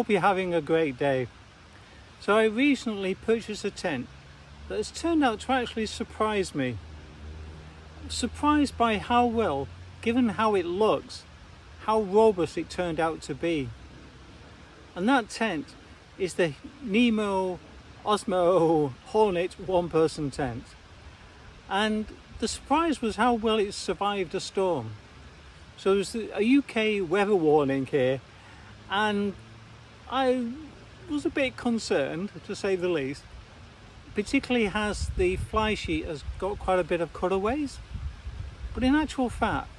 hope you're having a great day. So I recently purchased a tent that has turned out to actually surprise me. Surprised by how well, given how it looks, how robust it turned out to be. And that tent is the Nemo OSMO Hornet one-person tent. And the surprise was how well it survived a storm. So there's a UK weather warning here, and I was a bit concerned, to say the least, particularly as the fly sheet has got quite a bit of cutaways. But in actual fact,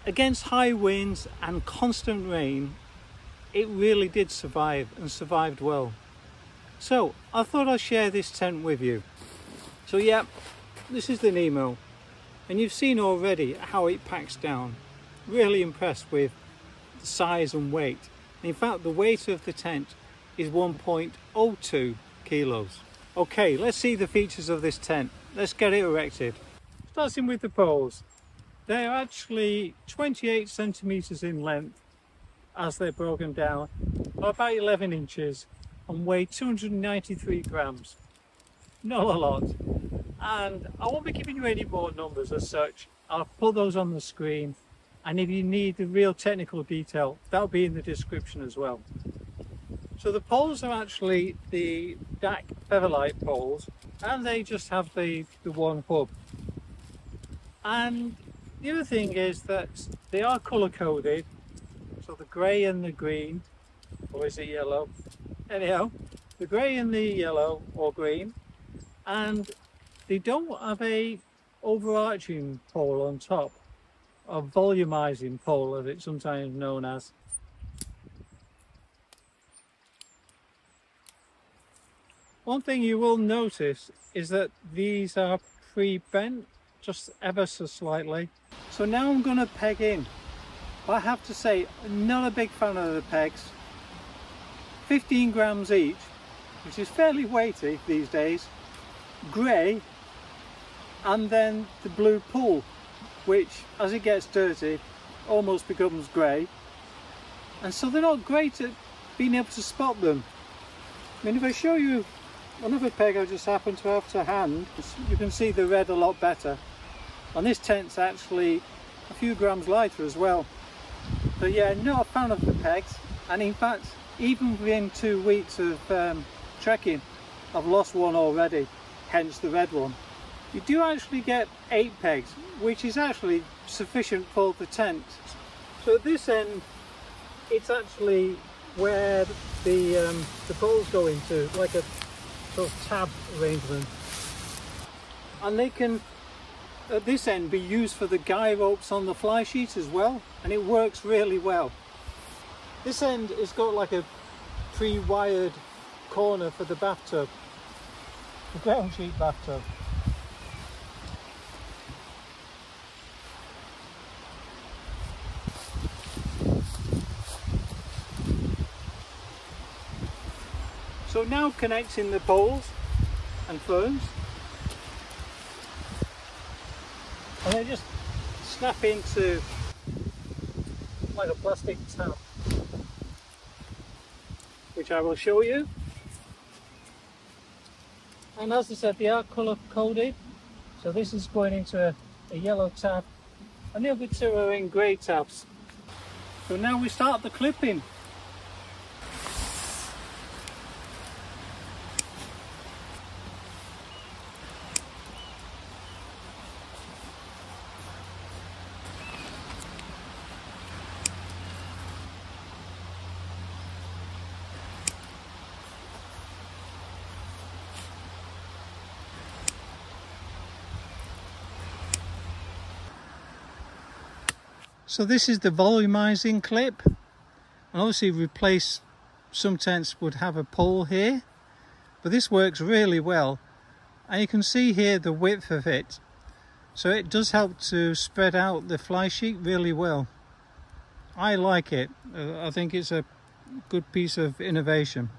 against high winds and constant rain, it really did survive, and survived well. So I thought I'd share this tent with you. So yeah, this is the Nemo, and you've seen already how it packs down. Really impressed with the size and weight. In fact, the weight of the tent is 1.02 kilos. Okay, let's see the features of this tent. Let's get it erected. Starting with the poles. They're actually 28 centimeters in length as they're broken down, about 11 inches, and weigh 293 grams. Not a lot. And I won't be giving you any more numbers as such. I'll put those on the screen, and if you need the real technical detail, that'll be in the description as well. So the poles are actually the DAC Featherlight poles, and they just have the one hub. And the other thing is that they are colour coded, so the grey and the green, or is it yellow? Anyhow, the grey and the yellow or green, and they don't have a overarching pole on top, a volumizing pole as it's sometimes known as. One thing you will notice is that these are pre-bent just ever so slightly. So now I'm going to peg in. I have to say, I'm not a big fan of the pegs. 15 grams each, which is fairly weighty these days. Grey, and then the blue pool, which as it gets dirty almost becomes grey. And so they're not great at being able to spot them. I mean, if I show you another peg I just happen to have to hand, you can see the red a lot better. And this tent's actually a few grams lighter as well. So yeah, not a fan of the pegs, and in fact even within 2 weeks of trekking I've lost one already, hence the red one. You do actually get 8 pegs, which is actually sufficient for the tent. So at this end it's actually where the poles go into, like a sort of tab arrangement, and they can at this end be used for the guy ropes on the fly sheet as well, and it works really well. This end has got like a pre-wired corner for the bathtub, the ground sheet bathtub. So now connecting the poles and ferns, and they just snap into like a plastic tab, which I will show you. And as I said, they are colour coded, so this is going into a yellow tab, and the other two are in grey tabs. So now we start the clipping. So this is the volumizing clip, and obviously replace some tents would have a pole here, but this works really well, and you can see here the width of it, so it does help to spread out the fly sheet really well. I like it. I think it's a good piece of innovation.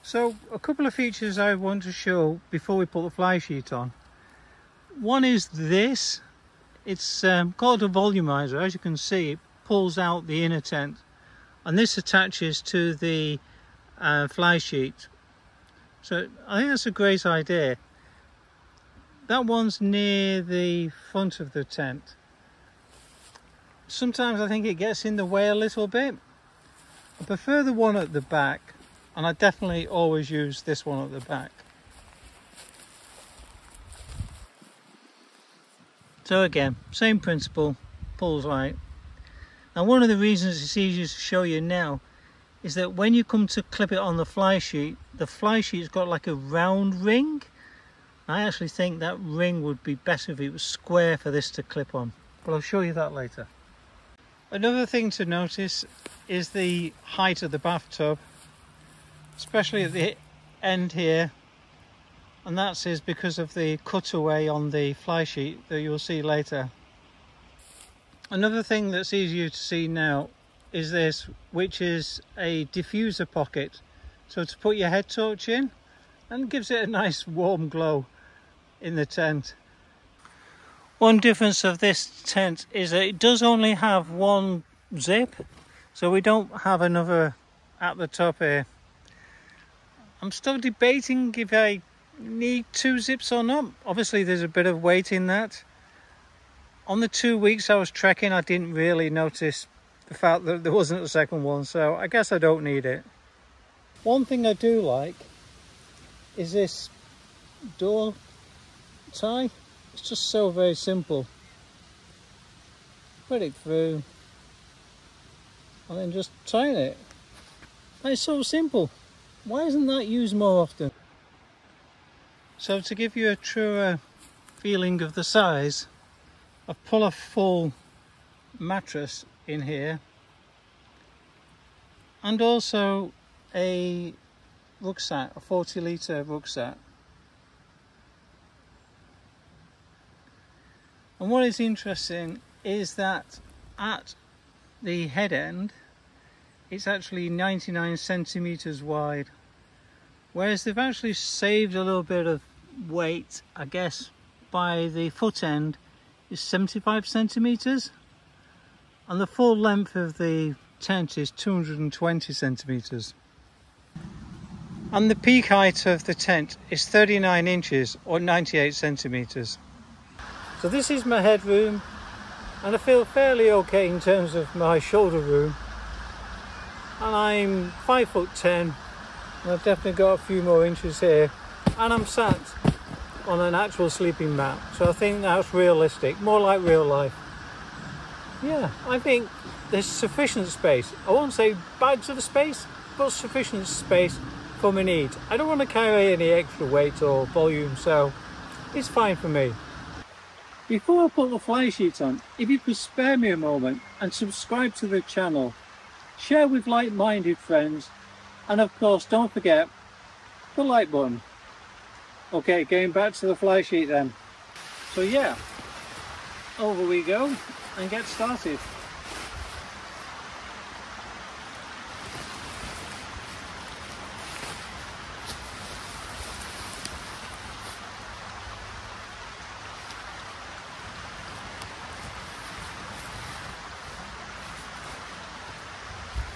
So a couple of features I want to show before we put the fly sheet on. One is this. It's called a volumizer. As you can see, it pulls out the inner tent, and this attaches to the fly sheet. So I think that's a great idea. That one's near the front of the tent. Sometimes I think it gets in the way a little bit. I prefer the one at the back, and I definitely always use this one at the back. So again, same principle, pulls right. Now one of the reasons it's easier to show you now is that when you come to clip it on the fly sheet's got like a round ring. I actually think that ring would be better if it was square for this to clip on, but I'll show you that later. Another thing to notice is the height of the bathtub, especially at the end here, and that is because of the cutaway on the fly sheet that you'll see later. Another thing that's easier to see now is this, which is a diffuser pocket, so to put your head torch in, and gives it a nice warm glow in the tent. One difference of this tent is that it does only have one zip, so we don't have another at the top here. I'm still debating if I need 2 zips or not. Obviously there's a bit of weight in that. On the 2 weeks I was trekking, I didn't really notice the fact that there wasn't a second one, so I guess I don't need it. One thing I do like is this door tie. It's just so very simple. Put it through and then just tighten it. It's so simple. Why isn't that used more often? So to give you a truer feeling of the size, I've put a full mattress in here and also a rucksack, a 40-litre rucksack. And what is interesting is that at the head end it's actually 99 centimeters wide, whereas they've actually saved a little bit of weight, I guess, by the foot end is 75 centimeters, and the full length of the tent is 220 centimeters. And the peak height of the tent is 39 inches or 98 centimeters. So this is my headroom, and I feel fairly okay in terms of my shoulder room. And I'm 5'10", and I've definitely got a few more inches here. And I'm sat on an actual sleeping mat, so I think that's realistic, more like real life. Yeah, I think there's sufficient space. I won't say bags of space, but sufficient space for my needs. I don't want to carry any extra weight or volume, so it's fine for me. Before I put the fly sheet on, if you could spare me a moment and subscribe to the channel, share with like-minded friends, and of course don't forget the like button. Okay, going back to the fly sheet then. So yeah, over we go and get started.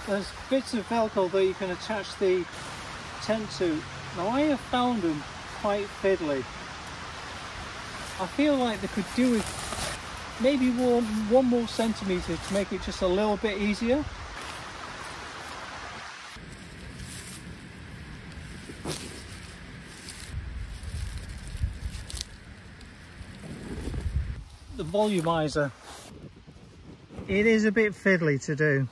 There's bits of Velcro that you can attach the tent to. Now I have found them quite fiddly. I feel like they could do with maybe one more centimetre to make it just a little bit easier. The volumizer, it is a bit fiddly to do,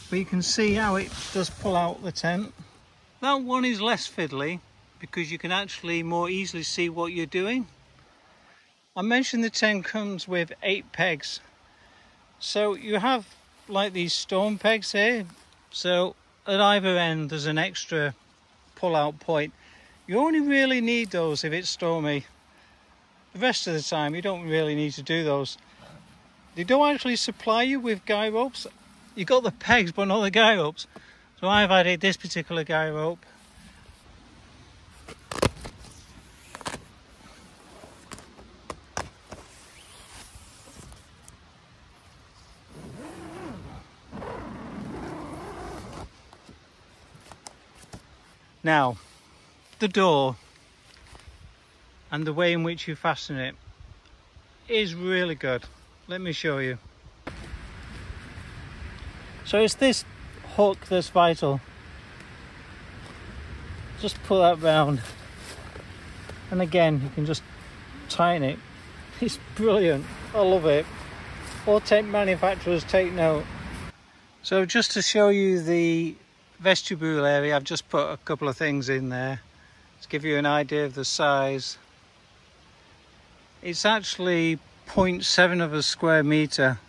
but you can see how it does pull out the tent. That one is less fiddly because you can actually more easily see what you're doing. I mentioned the tent comes with 8 pegs. So you have like these storm pegs here. So at either end there's an extra pull out point. You only really need those if it's stormy. The rest of the time you don't really need to do those. They don't actually supply you with guy ropes. You got the pegs but not the guy ropes. So I've added this particular guy rope. Now, the door and the way in which you fasten it is really good. Let me show you. So it's this hook that's vital. Just pull that round, and again you can just tighten it. It's brilliant. I love it. All tent manufacturers, take note. So just to show you the vestibule area, I've just put a couple of things in there to give you an idea of the size. It's actually 0.7 of a square meter.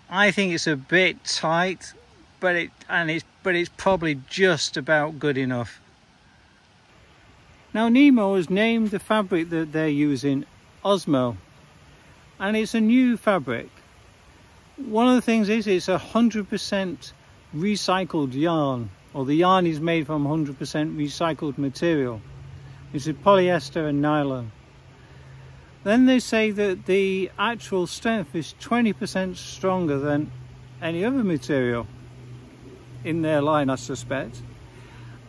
I think it's a bit tight, but it's probably just about good enough. Now, Nemo has named the fabric that they're using Osmo, and it's a new fabric. One of the things is it's 100% recycled yarn, or the yarn is made from 100% recycled material. It's polyester and nylon. Then they say that the actual strength is 20% stronger than any other material in their line, I suspect.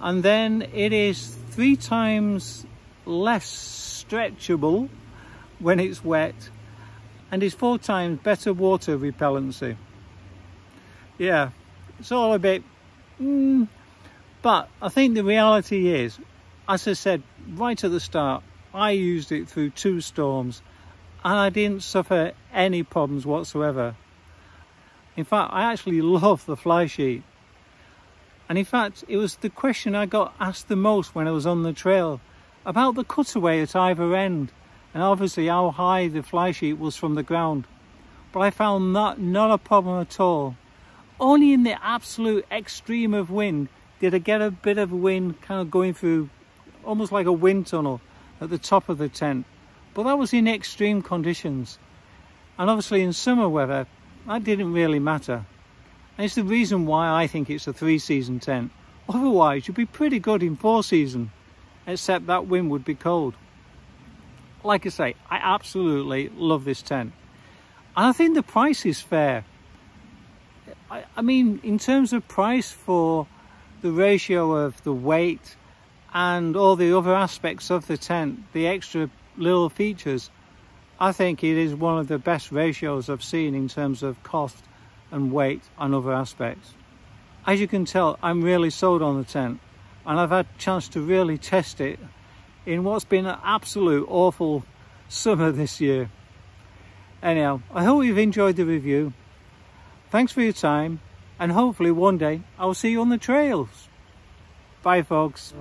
And then it is 3 times less stretchable when it's wet, and is 4 times better water repellency. Yeah, it's all a bit but I think the reality is, as I said right at the start, I used it through 2 storms and I didn't suffer any problems whatsoever. In fact, I actually love the fly sheet. And in fact, it was the question I got asked the most when I was on the trail, about the cutaway at either end, and obviously how high the fly sheet was from the ground. But I found that not a problem at all. Only in the absolute extreme of wind did I get a bit of wind kind of going through, almost like a wind tunnel at the top of the tent. But that was in extreme conditions. And obviously in summer weather, that didn't really matter. And it's the reason why I think it's a 3-season tent. Otherwise, you'd be pretty good in 4-season, except that wind would be cold. Like I say, I absolutely love this tent. And I think the price is fair. I mean, in terms of price for the ratio of the weight and all the other aspects of the tent, the extra little features, I think it is one of the best ratios I've seen in terms of cost and weight and other aspects. As you can tell, I'm really sold on the tent, and I've had a chance to really test it in what's been an absolute awful summer this year. Anyhow, I hope you've enjoyed the review. Thanks for your time, and hopefully one day I'll see you on the trails. Bye folks.